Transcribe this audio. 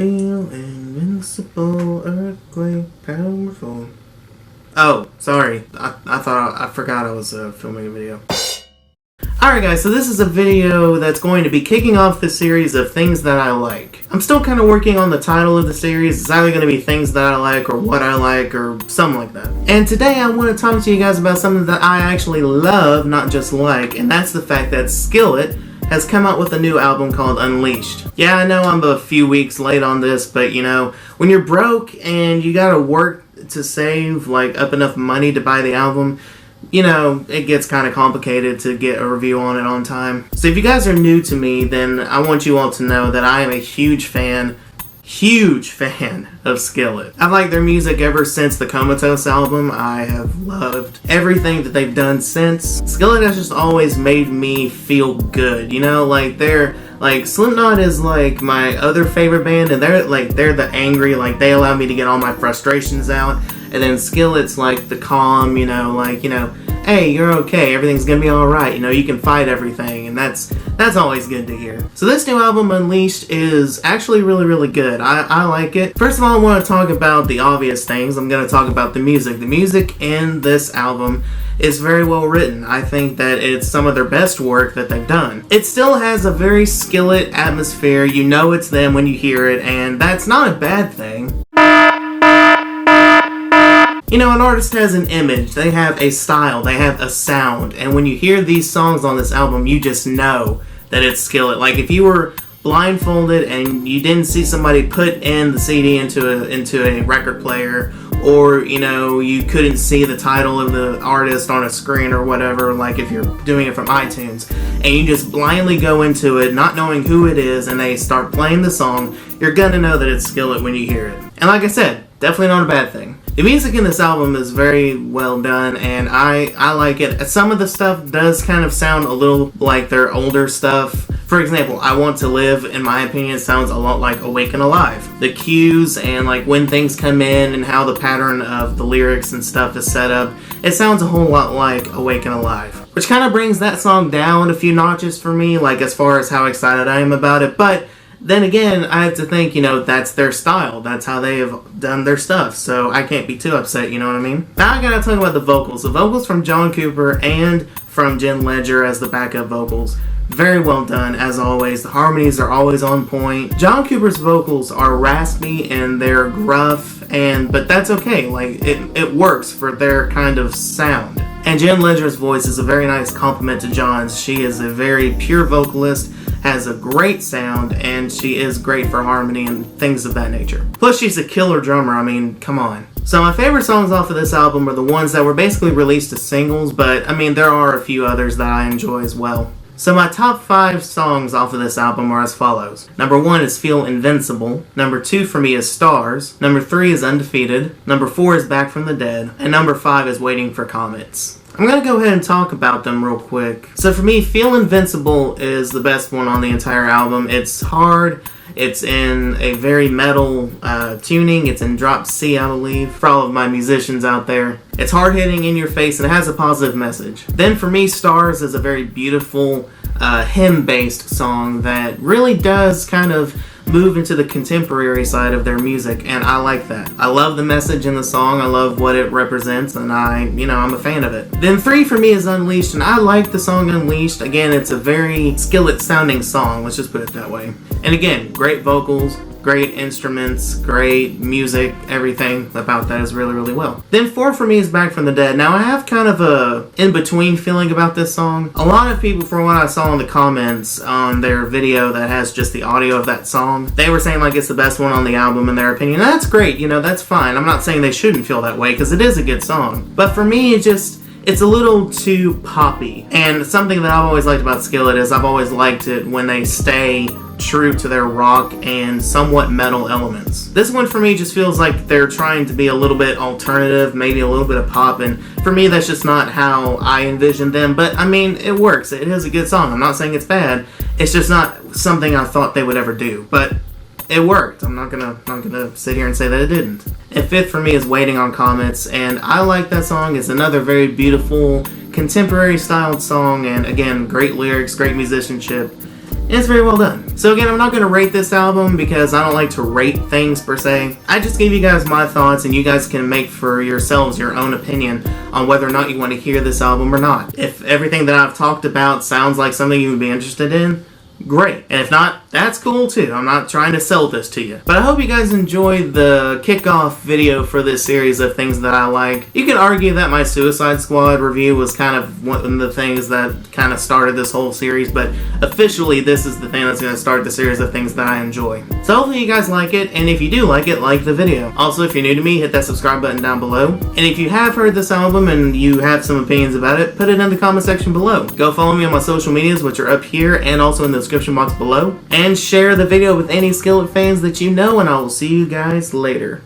Feel invincible, earthquake, powerful. Oh, sorry. I forgot I was filming a video. Alright guys, so this is a video that's going to be kicking off the series of things that I like. I'm still kind of working on the title of the series. It's either going to be things that I like or what I like or something like that. And today I want to talk to you guys about something that I actually love, not just like, and that's the fact that Skillet has come out with a new album called Unleashed. Yeah, I know I'm a few weeks late on this, but you know, when you're broke and you gotta work to save like up enough money to buy the album, you know, it gets kind of complicated to get a review on it on time. So if you guys are new to me, then I want you all to know that I am a huge fan of Skillet. I've liked their music ever since the Comatose album. I have loved everything that they've done since. Skillet has just always made me feel good, you know, like Slipknot is like my other favorite band, and they're the angry, like they allow me to get all my frustrations out. And then Skillet's like the calm, you know, hey, you're okay, everything's gonna be alright, you know, you can fight everything, and that's always good to hear. So this new album, Unleashed, is actually really good. I like it. First of all, I want to talk about the obvious things. I'm gonna talk about the music. The music in this album is very well written. I think that it's some of their best work that they've done. It still has a very Skillet atmosphere. You know it's them when you hear it, and that's not a bad thing. You know, an artist has an image, they have a style, they have a sound, and when you hear these songs on this album, you just know that it's Skillet. Like, if you were blindfolded and you didn't see somebody put in the CD into a record player, or, you know, you couldn't see the title of the artist on a screen or whatever, like if you're doing it from iTunes, and you just blindly go into it, not knowing who it is, and they start playing the song, you're gonna know that it's Skillet when you hear it. And like I said, definitely not a bad thing. The music in this album is very well done, and I like it. Some of the stuff does kind of sound a little like their older stuff. For example, I Want to Live, in my opinion, sounds a lot like Awake and Alive. The cues and like when things come in and how the pattern of the lyrics and stuff is set up, it sounds a whole lot like Awake and Alive. Which kind of brings that song down a few notches for me, like as far as how excited I am about it, but then again, I have to think, you know, that's their style. That's how they have done their stuff. So I can't be too upset, you know what I mean? Now I gotta talk about the vocals. The vocals from John Cooper and from Jen Ledger as the backup vocals. Very well done, as always. The harmonies are always on point. John Cooper's vocals are raspy and they're gruff, but that's okay. Like, it works for their kind of sound. And Jen Ledger's voice is a very nice compliment to John's. She is a very pure vocalist, has a great sound, and she is great for harmony and things of that nature. Plus, she's a killer drummer. I mean, come on. So my favorite songs off of this album are the ones that were basically released as singles, but I mean, there are a few others that I enjoy as well. So my top 5 songs off of this album are as follows. Number 1 is Feel Invincible. Number 2 for me is Stars. Number 3 is Undefeated. Number 4 is Back from the Dead. And number 5 is Waiting for Comets. I'm going to go ahead and talk about them real quick. So for me, Feel Invincible is the best one on the entire album. It's hard. It's in a very metal tuning. It's in drop C, I believe, for all of my musicians out there. It's hard-hitting, in your face, and it has a positive message. Then for me, Stars is a very beautiful hymn-based song that really does kind of move into the contemporary side of their music, and I like that. I love the message in the song, I love what it represents, and I'm a fan of it. Then 3 for me is Unleashed, and I like the song Unleashed. Again, it's a very Skillet sounding song, let's just put it that way. And again, great vocals, great instruments, great music, everything about that is really well. Then 4 for me is Back from the Dead. Now I have kind of a in-between feeling about this song. A lot of people, from what I saw in the comments on their video that has just the audio of that song, they were saying like it's the best one on the album in their opinion. That's great, you know, that's fine. I'm not saying they shouldn't feel that way, because it is a good song. But for me, it's a little too poppy. And something that I've always liked about Skillet is I've always liked it when they stay true to their rock and somewhat metal elements. This one for me just feels like they're trying to be a little bit alternative, maybe a little bit of pop, and for me that's just not how I envisioned them, but I mean, it works. It is a good song. I'm not saying it's bad. It's just not something I thought they would ever do, but it worked. I'm not gonna sit here and say that it didn't. And 5th for me is Waiting on Comets, and I like that song. It's another very beautiful, contemporary styled song, and again, great lyrics, great musicianship. and it's very well done. So again, I'm not going to rate this album because I don't like to rate things per se. I just gave you guys my thoughts, and you guys can make for yourselves your own opinion on whether or not you want to hear this album or not. If everything that I've talked about sounds like something you would be interested in, great. And if not, that's cool too. I'm not trying to sell this to you. But I hope you guys enjoyed the kickoff video for this series of things that I like. You can argue that my Suicide Squad review was kind of one of the things that kind of started this whole series, but officially this is the thing that's going to start the series of things that I enjoy. So hopefully you guys like it, and if you do like it, like the video. Also, if you're new to me, hit that subscribe button down below. And if you have heard this album and you have some opinions about it, put it in the comment section below. Go follow me on my social medias, which are up here and also in the description box below. And share the video with any Skillet fans that you know, and I will see you guys later.